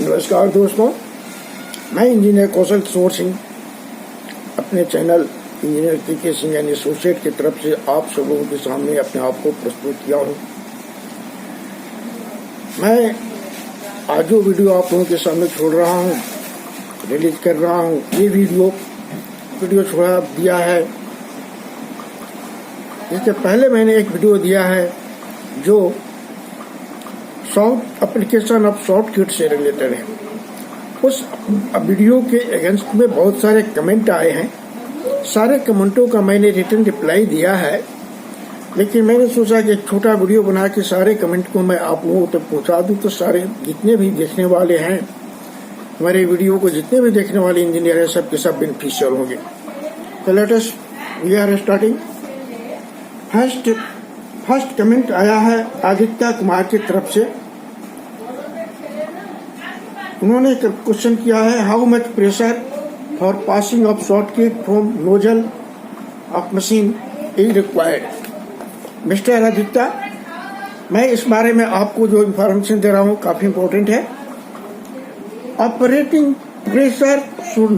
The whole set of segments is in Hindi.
नमस्कार दोस्तों, मैं इंजीनियर कौशल किशोर सिंह अपने चैनल इंजीनियर के सिंह यानी एसोसिएट की तरफ से आप सब लोगों के सामने अपने आप को प्रस्तुत किया हूँ। मैं आज जो वीडियो आप लोगों के सामने छोड़ रहा हूँ, रिलीज कर रहा हूँ, ये वीडियो छोड़ा दिया है। इसके पहले मैंने एक वीडियो दिया है जो एप्लीकेशन ऑफ शॉर्टकट से रिलेटेड है। उस वीडियो के अगेंस्ट में बहुत सारे कमेंट आए हैं। सारे कमेंटों का मैंने रिटर्न रिप्लाई दिया है, लेकिन मैंने सोचा कि एक छोटा वीडियो बना के सारे कमेंट को मैं आप लोगों तक पहुंचा दूं, तो सारे जितने भी देखने वाले हैं हमारे वीडियो को, जितने भी देखने वाले इंजीनियर हैं, सब के सब बेनिफिशियल होंगे। तो let us we are starting. First comment आया है आदित्य कुमार की तरफ से। उन्होंने क्वेश्चन किया है, how much pressure for passing of shortcut from nozzle of machine is required. Mister Aditya, मैं इस बारे में आपको जो इंफॉर्मेशन दे रहा हूँ काफी इंपॉर्टेंट है। Operating pressure should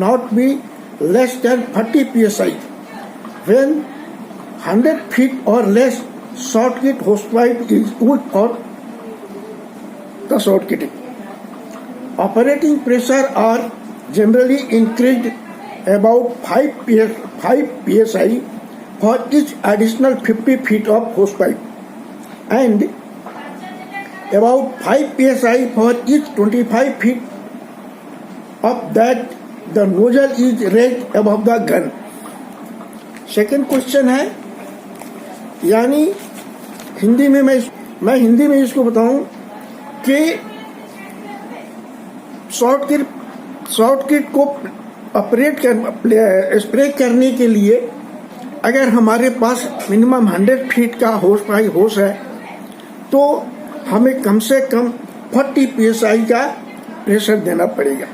not be less than 30 psi when 100 feet or less shortcut hosepipe is used for the shortcutting. Operating pressure are generally increased about 5 psi for each additional 50 feet of hosepipe and about 5 psi for each 25 feet of that the nozzle is raised above the gun. Second question है, यानी हिंदी में मैं हिंदी में इसको बताऊं कि शॉर्टकट को स्प्रे करने के लिए अगर हमारे पास मिनिमम 100 फीट का होस है तो हमें कम से कम 40 psi का प्रेशर देना पड़ेगा,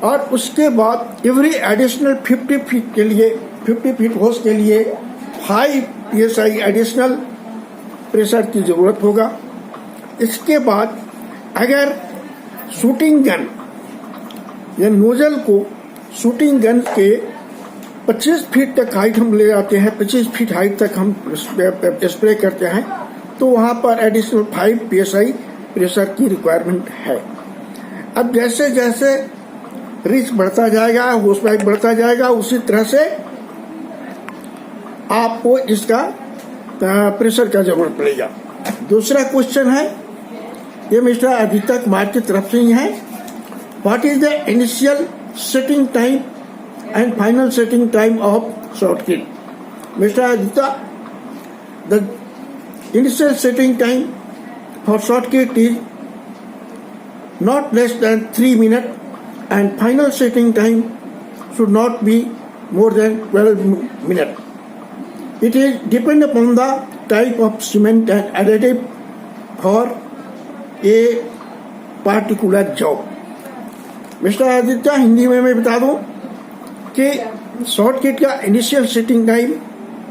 और उसके बाद एवरी एडिशनल 50 फीट होस के लिए 5 psi एडिशनल प्रेशर की जरूरत होगा। इसके बाद अगर शूटिंग गन या नोजल को शूटिंग गन के 25 फीट तक हाइट हम ले जाते हैं, 25 फीट हाइट तक हम स्प्रे करते हैं, तो वहां पर एडिशनल 5 psi प्रेशर की रिक्वायरमेंट है। अब जैसे जैसे रिच बढ़ता जाएगा, होस पाइप बढ़ता जाएगा, उसी तरह से आपको इसका प्रेशर का जरूरत पड़ेगा। दूसरा क्वेश्चन है, ये मिस्टर आदित्य कुमार की तरफ से ही है, what is the initial setting time and final setting time of shortcut. Mister Aditya, the initial setting time for shortcut is not less than 3 minutes and final setting time should not be more than 12 minutes. It is depend upon the type of cement and additive for a particular job. Mister Aditya, Hindi में मैं बता दूं कि शॉर्टकट का इनिशियल सेटिंग टाइम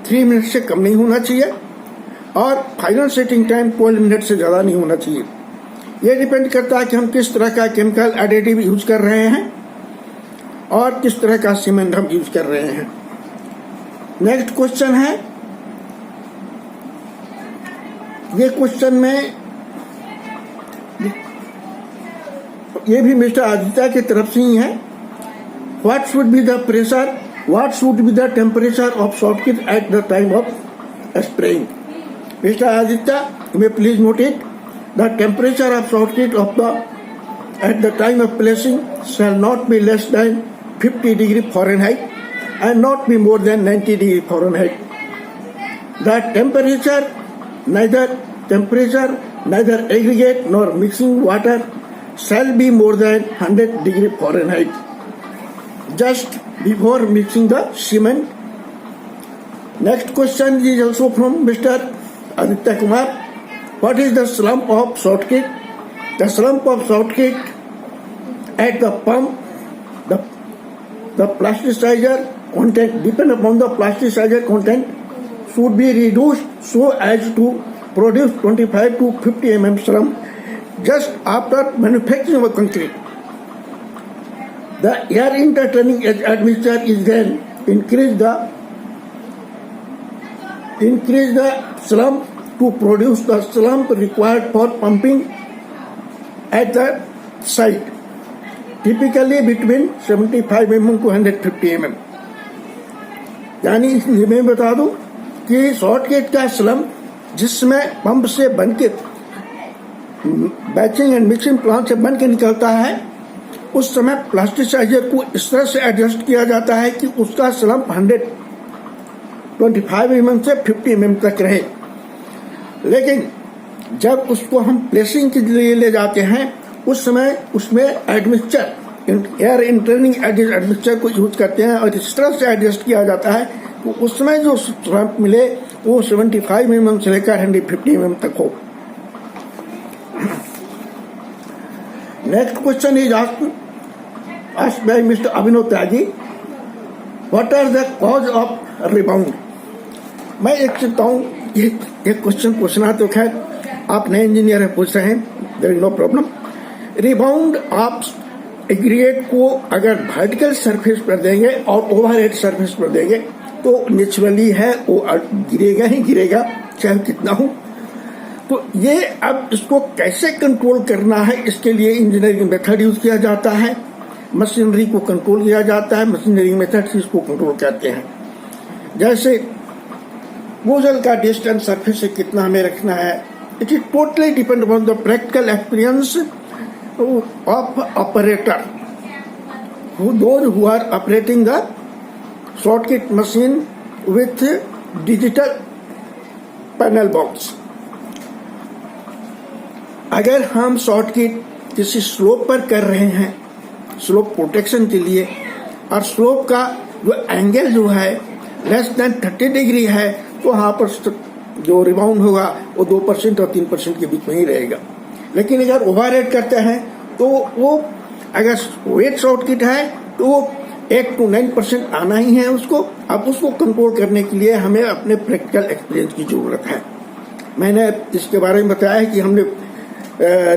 3 मिनट से कम नहीं होना चाहिए और फाइनल सेटिंग टाइम 12 मिनट से ज्यादा नहीं होना चाहिए। ये डिपेंड करता है कि हम किस तरह का केमिकल एडिटिव यूज कर रहे हैं और किस तरह का सीमेंट हम यूज कर रहे हैं। नेक्स्ट क्वेश्चन है, ये क्वेश्चन में ये भी मिस्टर आदित्य की तरफ से ही है, what should be the temperature of shortcut at the time of spraying. Mister Aditya, may please note it, the temperature of shortcut at the time of placing shall not be less than 50 degree Fahrenheit and not be more than 90 degree Fahrenheit. The temperature, neither aggregate nor mixing water shall be more than 100 degree Fahrenheit just before mixing the cement. Next question is also from Mr. Aditya Kumar. What is the slump of shortcut? The slump of shortcut at the pump, the plasticizer content, depend upon the plasticizer content, should be reduced so as to produce 25 to 50 mm slump just after manufacturing of concrete. The air interturning admixture is then increase the slump to produce the slump required for pumping at the site, typically between 75 mm to 150 mm. यानी मैं बता दूं कि शॉर्टकट का स्लम्प जिसमें पंप से बनके बैचिंग एंड मिक्सिंग प्लांट से बन के निकलता है, उस समय प्लास्टिसाइजर को इस तरह से एडजस्ट किया जाता है कि उसका स्लम्प 125 mm से 50 mm तक रहे। लेकिन जब उसको हम प्लेसिंग के लिए ले जाते हैं, उस समय उसमें एडमिक्सचर, एयर इंटरनिंग एडमिक्सचर को यूज करते हैं और इस तरह से एडजस्ट किया जाता है तो उस समय जो स्लम्प मिले वो 75 mm से लेकर 150 mm तक हो। Next question is asked by Mr. Abhinav Tyagi, what are the cause of rebound? मैं एक चाहता हूँ एक क्वेश्चन पूछना, तो खैर आप नए इंजीनियर हैं, पूछ रहे हैं, there is no problem. Rebound आप एग्रीगेट को अगर वर्टिकल सरफेस पर देंगे और ओवरहेड सरफेस पर देंगे तो नेचुरली है वो गिरेगा ही गिरेगा, चाहे कितना हो। तो ये अब इसको कैसे कंट्रोल करना है, इसके लिए इंजीनियरिंग मेथड यूज किया जाता है, मशीनरी को कंट्रोल किया जाता है, मशीनरी मेथड से इसको कंट्रोल करते हैं। जैसे नोजल का डिस्टेंस सरफेस से कितना हमें रखना है, it is totally depend upon the practical experience of operator those who are operating the shortcut machine with digital panel box. अगर हम शॉर्टकट किसी स्लोप पर कर रहे हैं, स्लोप प्रोटेक्शन के लिए, और स्लोप का जो एंगल जो है लेस देन 30 डिग्री है, तो वहां पर जो रिबाउंड होगा वो 2% और 3% के बीच में ही रहेगा। लेकिन अगर ओवरहेड करते हैं तो वो अगर वेट शॉर्टकट है तो वो 8 to 9% आना ही है उसको। अब उसको कंट्रोल करने के लिए हमें अपने प्रैक्टिकल एक्सपीरियंस की जरूरत है। मैंने इसके बारे में बताया है कि हमने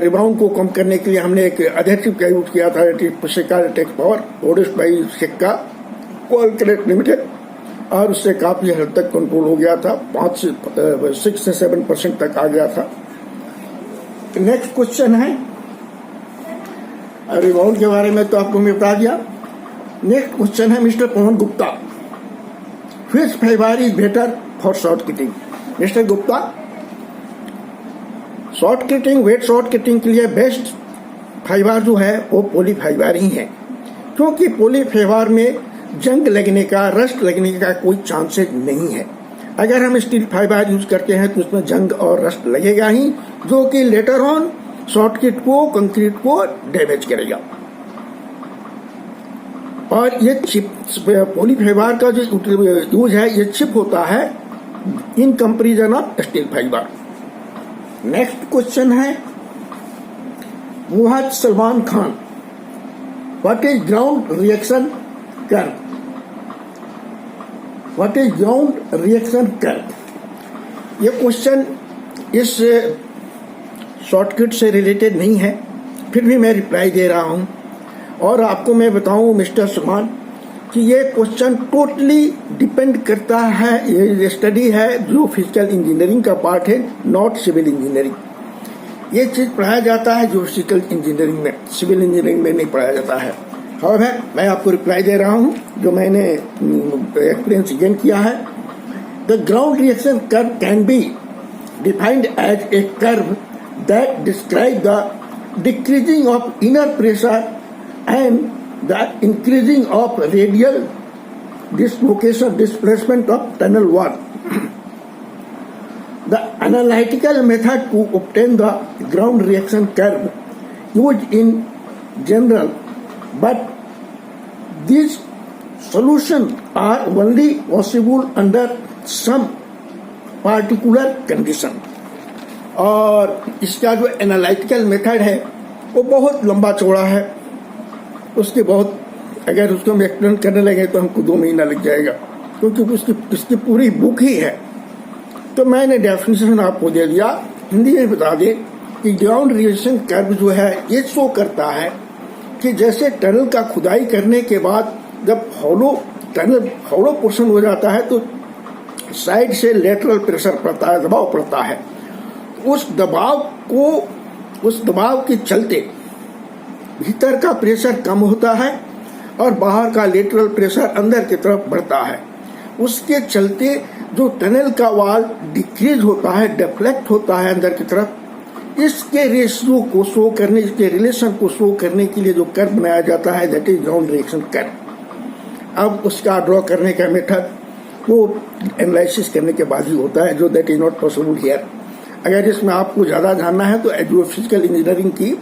रिबाउंड को कम करने के लिए हमने एक एडहेसिव का यूज किया था, सिक्का टेक्स पावर प्रोड्यूस्ड बाई सिक्का कोलक्रेट लिमिटेड, और उससे काफी हद तक कंट्रोल हो गया था, 6 से 7% तक आ गया था। नेक्स्ट क्वेश्चन है, रिबाउंड के बारे में तो आपको मैं बता दिया। नेक्स्ट क्वेश्चन है mister Pawan Gupta, which fibre is better for shortcutting? Mister Gupta, shortcutting, wet shortcutting के लिए बेस्ट फाइबर जो है वो पॉली फाइबर ही है, क्योंकि पॉली फाइबर में जंग लगने का, रस्ट लगने का कोई चांसेस नहीं है। अगर हम स्टील फाइबर यूज करते हैं तो उसमें जंग और रस्ट लगेगा ही, जो कि लेटर ऑन शॉर्टकट को, कंक्रीट को डैमेज करेगा। और ये चिप, पॉली फाइबर का जो यूज है ये चिप होता है in comparison of steel fibre. Next question है Muhad Salman Khan, what is ground reaction curve? What is ground reaction curve? ये क्वेश्चन इस शॉर्टकट से रिलेटेड नहीं है, फिर भी मैं रिप्लाई दे रहा हूं। और आपको मैं बताऊं मिस्टर सलमान कि ये क्वेश्चन टोटली डिपेंड करता है, ये स्टडी है जो फिजिकल इंजीनियरिंग का पार्ट है, नॉट सिविल इंजीनियरिंग। ये चीज पढ़ाया जाता है जो फिजिकल इंजीनियरिंग में, सिविल इंजीनियरिंग में नहीं पढ़ाया जाता है। और मैं आपको रिप्लाई दे रहा हूं जो मैंने एक्सपीरियंस गेन किया है। The ground reaction curve can be defined as a curve that describe the decreasing of inner pressure and the increasing of radial displacement of tunnel wall. The analytical method to obtain the ground reaction curve used in general, but these solutions are only possible under some particular condition. और इसका जो एनालिटिकल मेथड है वो बहुत लंबा चौड़ा है, उसके बहुत, अगर उसको हम एक्सप्लेन करने लगे तो हमको 2 महीना लग जाएगा, क्योंकि उसकी पूरी बुक ही है। तो मैंने डेफिनेशन आपको दे दिया, हिंदी में बता दें कि ग्राउंड रिएक्शन कर्व जो है ये शो करता है कि जैसे टनल का खुदाई करने के बाद जब टनल हॉलो पोर्शन हो जाता है तो साइड से लेटरल प्रेशर पड़ता है, दबाव पड़ता है। उस दबाव के चलते भीतर का प्रेशर कम होता है और बाहर का लेटरल प्रेशर अंदर की तरफ बढ़ता है। उसके चलते जो टनल का वॉल डिक्रीज होता है, डिफ्लेक्ट होता है अंदर की तरफ। इसके रेशियो को शो करने, इसके रिलेशन को शो करने के लिए जो कर्व बनाया जाता है that is ground reaction curve. अब उसका ड्रॉ करने का मेथड वो एनालिसिस करने के बाद ही होता है, जो that is not possible here. अगर इसमें आपको ज्यादा जानना है तो जियोफिजिकल इंजीनियरिंग की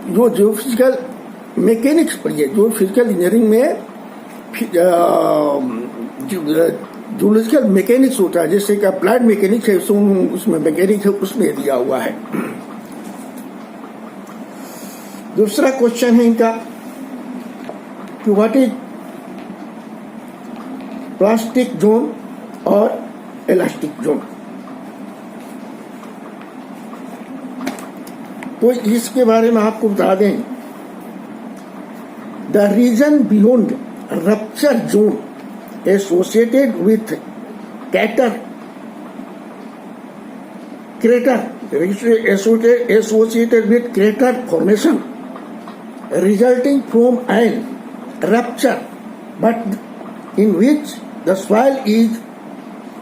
जो जियोफिजिकल मैकेनिक्स पढ़िए। जो फिजिकल इंजीनियरिंग में जियोलॉजिकल मैकेनिक्स होता है, जैसे कि अप्लाइड मैकेनिक्स है, उसमें मैकेनिक्स है, उसमें दिया हुआ है। दूसरा क्वेश्चन है इनका कि व्हाट इज प्लास्टिक जोन और इलास्टिक जोन। तो इसके बारे में आपको बता दें, the region beyond rupture zone associated with crater associated with crater formation resulting from an rupture, but in which the soil is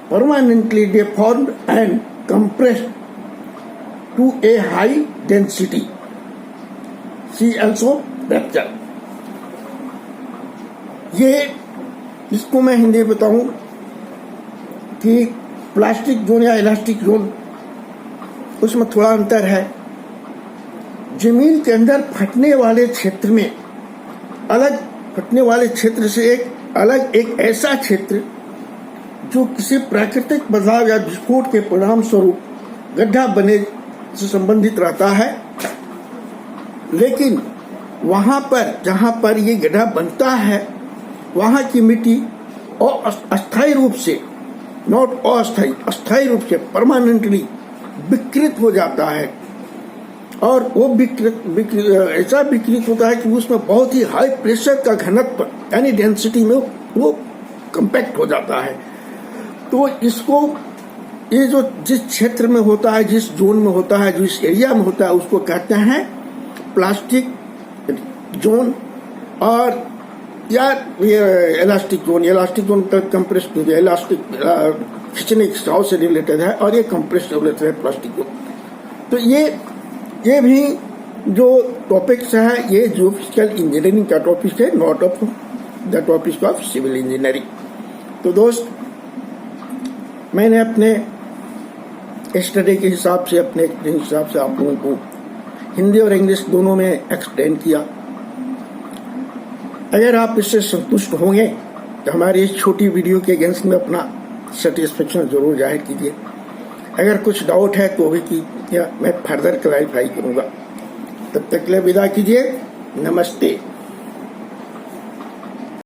permanently deformed and compressed to a high density. See also rupture. ये इसको मैं हिंदी में बताऊं कि प्लास्टिक जोन या इलास्टिक जोन, उसमें थोड़ा अंतर है। जमीन के अंदर फटने वाले क्षेत्र में अलग, फटने वाले क्षेत्र से एक ऐसा क्षेत्र जो किसी प्राकृतिक बदलाव या विस्फोट के परिणाम स्वरूप गड्ढा बने से संबंधित रहता है। लेकिन वहां पर जहां पर ये गड्ढा बनता है वहां की मिट्टी अस्थायी रूप से, नॉट अस्थायी, अस्थायी रूप से परमानेंटली विकृत हो जाता है। और वो ऐसा विकृत होता है कि उसमें बहुत ही हाई प्रेशर का घनत्व यानी डेंसिटी में वो कंपैक्ट हो जाता है। तो इसको ये जो जिस क्षेत्र में होता है, जिस जोन में होता है, जिस एरिया में होता है, उसको कहते हैं प्लास्टिक जोन और या ये इलास्टिक जोन। इलास्टिक जोन का कंप्रेस्ड, इलास्टिक खींचने की स्ट्राव से रिलेटेड है और ये कंप्रेस्ड रिलेटेड है प्लास्टिक जोन। तो ये भी जो टॉपिक्स है ये जियोफिजिकल इंजीनियरिंग का टॉपिक है, not of the topic of civil engineering. तो दोस्त, मैंने अपने स्टडी के हिसाब से, अपने हिसाब से आप लोगों को हिंदी और इंग्लिश दोनों में एक्सप्लेन किया। अगर आप इससे संतुष्ट होंगे तो हमारी इस छोटी वीडियो के अगेंस्ट में अपना सेटिस्फेक्शन जरूर जाहिर कीजिए। अगर कुछ डाउट है तो भी मैं फर्दर क्लैरिफाई करूंगा। तब तक के लिए विदा कीजिए। नमस्ते।